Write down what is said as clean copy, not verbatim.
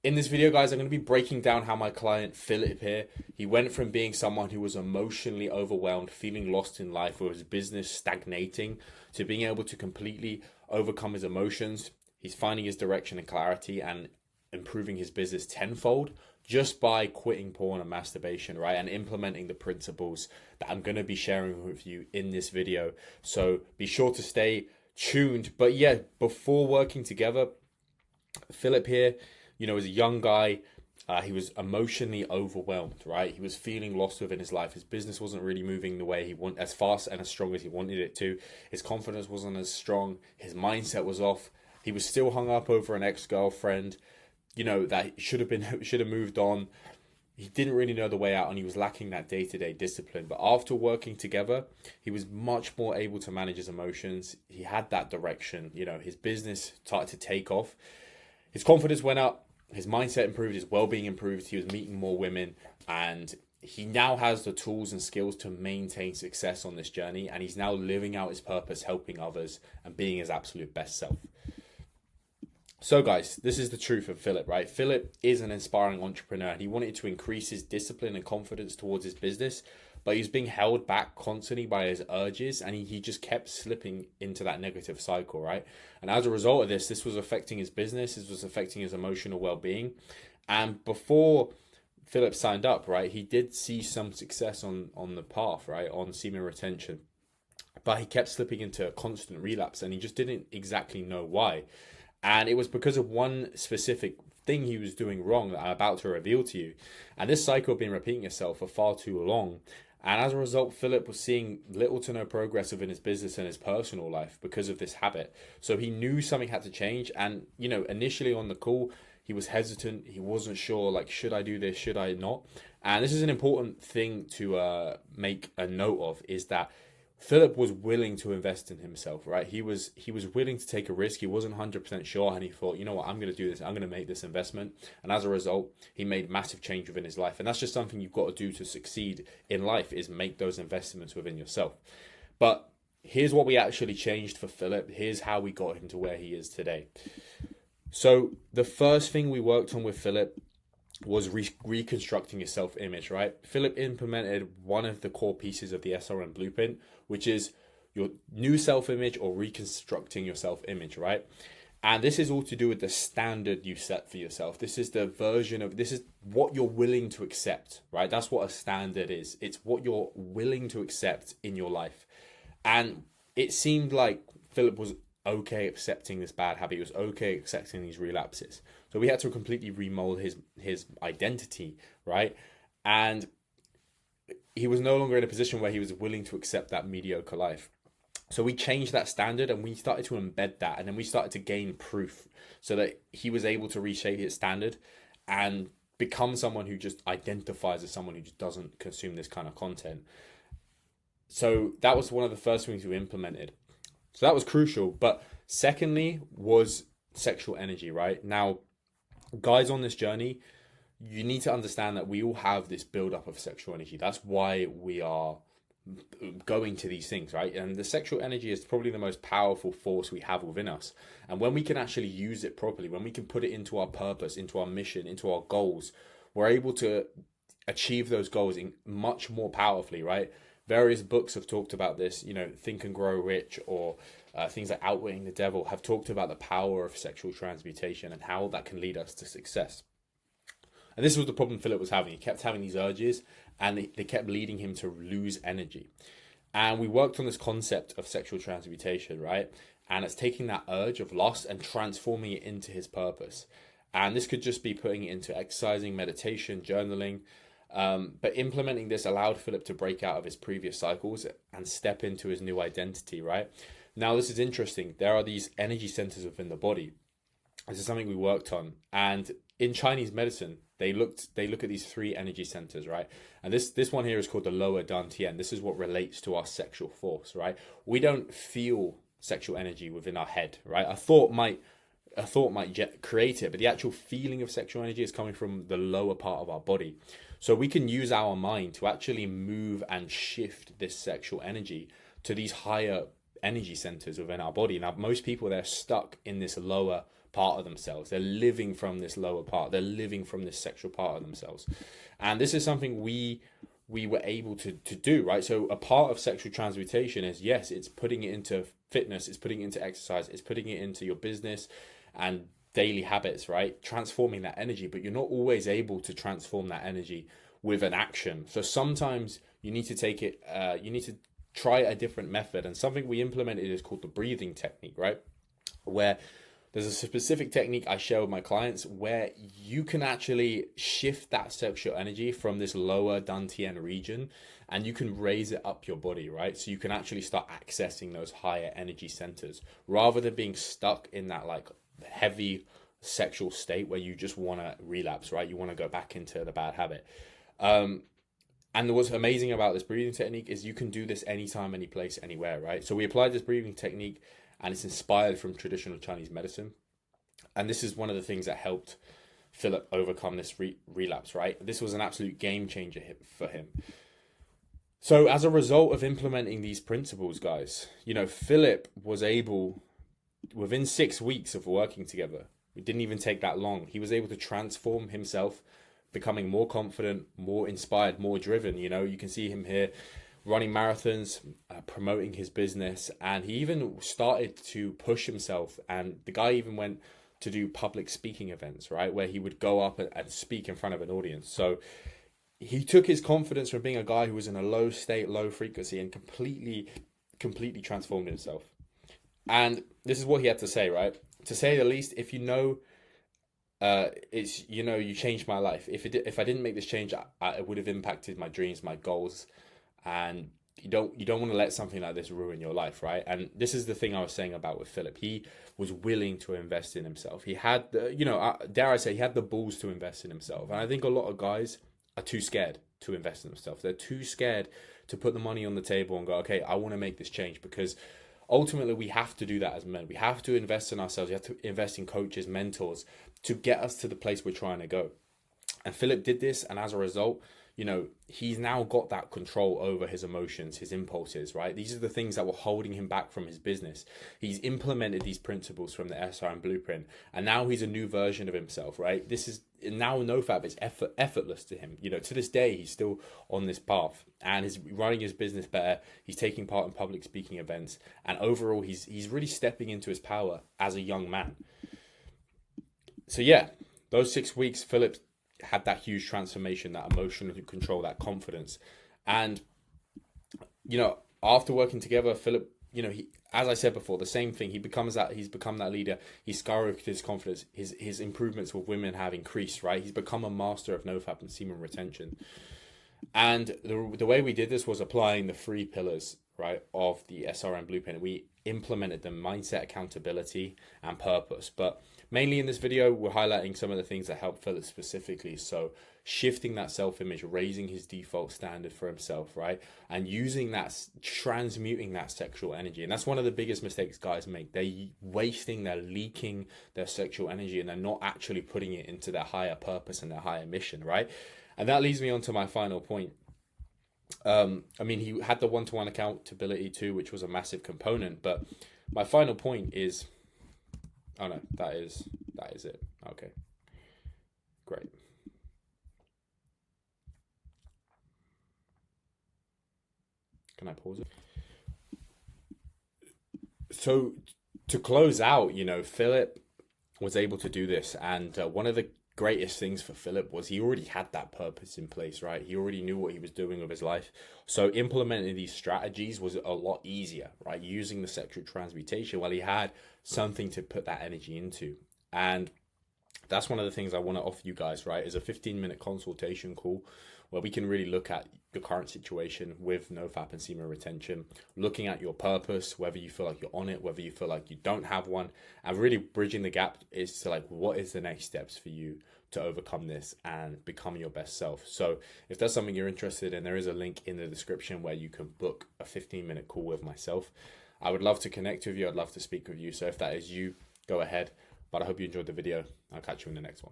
In this video, guys, I'm going to be breaking down how my client Philip here, he went from being someone who was emotionally overwhelmed, feeling lost in life with his business stagnating, to being able to completely overcome his emotions. He's finding his direction and clarity and improving his business tenfold just by quitting porn and masturbation, right? And implementing the principles that I'm going to be sharing with you in this video. So be sure to stay tuned. But yeah, before working together, Philip here, as a young guy, he was emotionally overwhelmed, right? He was feeling lost within his life. His business wasn't really moving the way he wanted, as fast and as strong as he wanted it to. His confidence wasn't as strong. His mindset was off. He was still hung up over an ex-girlfriend, that should have moved on. He didn't really know the way out, and he was lacking that day-to-day discipline. But after working together, he was much more able to manage his emotions. He had that direction. His business started to take off. His confidence went up, his mindset improved, his well-being improved, he was meeting more women, and he now has the tools and skills to maintain success on this journey, and he's now living out his purpose, helping others, and being his absolute best self. So guys, this is the truth of Philip, right? Philip is an inspiring entrepreneur, and he wanted to increase his discipline and confidence towards his business, but he was being held back constantly by his urges, and he just kept slipping into that negative cycle, right? And as a result of this was affecting his business, this was affecting his emotional well-being. And before Philip signed up, right, he did see some success on the path, right, on semen retention, but he kept slipping into a constant relapse, and he just didn't exactly know why. And it was because of one specific thing he was doing wrong that I'm about to reveal to you. And this cycle had been repeating itself for far too long. And as a result, Philip was seeing little to no progress within his business and his personal life because of this habit. So he knew something had to change. And, initially on the call, he was hesitant. He wasn't sure, like, should I do this? Should I not? And this is an important thing to make a note of, is that Philip was willing to invest in himself, right? He was willing to take a risk. He wasn't 100% sure, and he thought, you know what, I'm going to do this. I'm going to make this investment. And as a result, he made massive change within his life. And that's just something you've got to do to succeed in life, is make those investments within yourself. But here's what we actually changed for Philip. Here's how we got him to where he is today. So the first thing we worked on with Philip was reconstructing his self-image, right? Philip implemented one of the core pieces of the SRM blueprint, which is your new self-image, or reconstructing your self-image, right? And this is all to do with the standard you set for yourself. This is this is what you're willing to accept, right? That's what a standard is. It's what you're willing to accept in your life. And it seemed like Philip was okay accepting this bad habit. He was okay accepting these relapses. So we had to completely remold his identity, right? And he was no longer in a position where he was willing to accept that mediocre life. So we changed that standard, and we started to embed that, and then we started to gain proof so that he was able to reshape his standard and become someone who just identifies as someone who just doesn't consume this kind of content. So that was one of the first things we implemented. So that was crucial. But secondly was sexual energy, right? Now, guys on this journey, you need to understand that we all have this buildup of sexual energy. That's why we are going to these things, right? And the sexual energy is probably the most powerful force we have within us. And when we can actually use it properly, when we can put it into our purpose, into our mission, into our goals, we're able to achieve those goals in much more powerfully, right? Various books have talked about this, Think and Grow Rich, or things like Outwitting the Devil have talked about the power of sexual transmutation and how that can lead us to success. And this was the problem Philip was having. He kept having these urges, and they kept leading him to lose energy. And we worked on this concept of sexual transmutation, right? And it's taking that urge of lust and transforming it into his purpose. And this could just be putting it into exercising, meditation, journaling. But implementing this allowed Philip to break out of his previous cycles and step into his new identity, right? Now, this is interesting. There are these energy centers within the body. This is something we worked on. And in Chinese medicine, they look at these three energy centers, right? And this one here is called the lower dantian. This is what relates to our sexual force, right? We don't feel sexual energy within our head, right? A thought might create it, but the actual feeling of sexual energy is coming from the lower part of our body. So we can use our mind to actually move and shift this sexual energy to these higher energy centers within our body. Now, most people, they're stuck in this lower part of themselves. They're living from this lower part. They're living from this sexual part of themselves. And this is something we were able to do, right? So a part of sexual transmutation is, yes, it's putting it into fitness, it's putting it into exercise, it's putting it into your business and daily habits, right? Transforming that energy, but you're not always able to transform that energy with an action. So sometimes you need to take it, you need to try a different method. And something we implemented is called the breathing technique, right? Where there's a specific technique I share with my clients where you can actually shift that sexual energy from this lower Dantian region and you can raise it up your body, right? So you can actually start accessing those higher energy centers rather than being stuck in that like heavy sexual state where you just want to relapse, right? You want to go back into the bad habit. And what's amazing about this breathing technique is you can do this anytime, any place, anywhere, right? So we applied this breathing technique and it's inspired from traditional Chinese medicine. And this is one of the things that helped Philip overcome this relapse, right? This was an absolute game changer for him. So as a result of implementing these principles, guys, you know, Philip was able, within 6 weeks of working together, it didn't even take that long, he was able to transform himself, becoming more confident, more inspired, more driven. You know, you can see him here running marathons, promoting his business, and he even started to push himself. And the guy even went to do public speaking events, right, where he would go up and speak in front of an audience. So he took his confidence from being a guy who was in a low state, low frequency, and completely transformed himself. And this is what he had to say, right? To say the least, if you know, it's, you know, you changed my life. If I didn't make this change, it would have impacted my dreams, my goals, and you don't want to let something like this ruin your life, right? And this is the thing I was saying about with Philip. He was willing to invest in himself. He had the, you know, dare I say, he had the balls to invest in himself. And I think a lot of guys are too scared to invest in themselves. They're too scared to put the money on the table and go, okay, I want to make this change, because ultimately we have to do that as men. We have to invest in ourselves. We have to invest in coaches, mentors to get us to the place we're trying to go. And Philip did this, and as a result, you know, he's now got that control over his emotions, his impulses, right? These are the things that were holding him back from his business. He's implemented these principles from the SRM blueprint, and now he's a new version of himself, right? This is now NoFap is effortless to him. You know, to this day, he's still on this path, and he's running his business better. He's taking part in public speaking events, and overall, he's really stepping into his power as a young man. So yeah, those 6 weeks, Philip had that huge transformation, that emotional control, that confidence. And, you know, after working together, Philip, you know, he, as I said before, the same thing, he's become that leader. He's skyrocketed his confidence. His improvements with women have increased, right? He's become a master of NoFap and semen retention. And the way we did this was applying the 3 pillars, right, of the SRM blueprint. We implemented them: mindset, accountability, and purpose. But mainly in this video, we're highlighting some of the things that help Philip specifically. So shifting that self-image, raising his default standard for himself, right? And using that, transmuting that sexual energy. And that's one of the biggest mistakes guys make. They're wasting, they're leaking their sexual energy, and they're not actually putting it into their higher purpose and their higher mission, right? And that leads me on to my final point. I mean, he had the one-to-one accountability too, which was a massive component. But my final point is, oh no, that is it. Okay, great. Can I pause it? So to close out, you know, Philip was able to do this, and one of the greatest things for Philip was he already had that purpose in place, right? He already knew what he was doing with his life. So implementing these strategies was a lot easier, right? Using the sexual transmutation, well, he had something to put that energy into. And that's one of the things I want to offer you guys, right? Is a 15-minute consultation call where we can really look at your current situation with NoFap and semen retention, looking at your purpose, whether you feel like you're on it, whether you feel like you don't have one, and really bridging the gap is to like, what is the next steps for you to overcome this and become your best self? So if that's something you're interested in, there is a link in the description where you can book a 15-minute call with myself. I would love to connect with you. I'd love to speak with you. So if that is you, go ahead. But I hope you enjoyed the video. I'll catch you in the next one.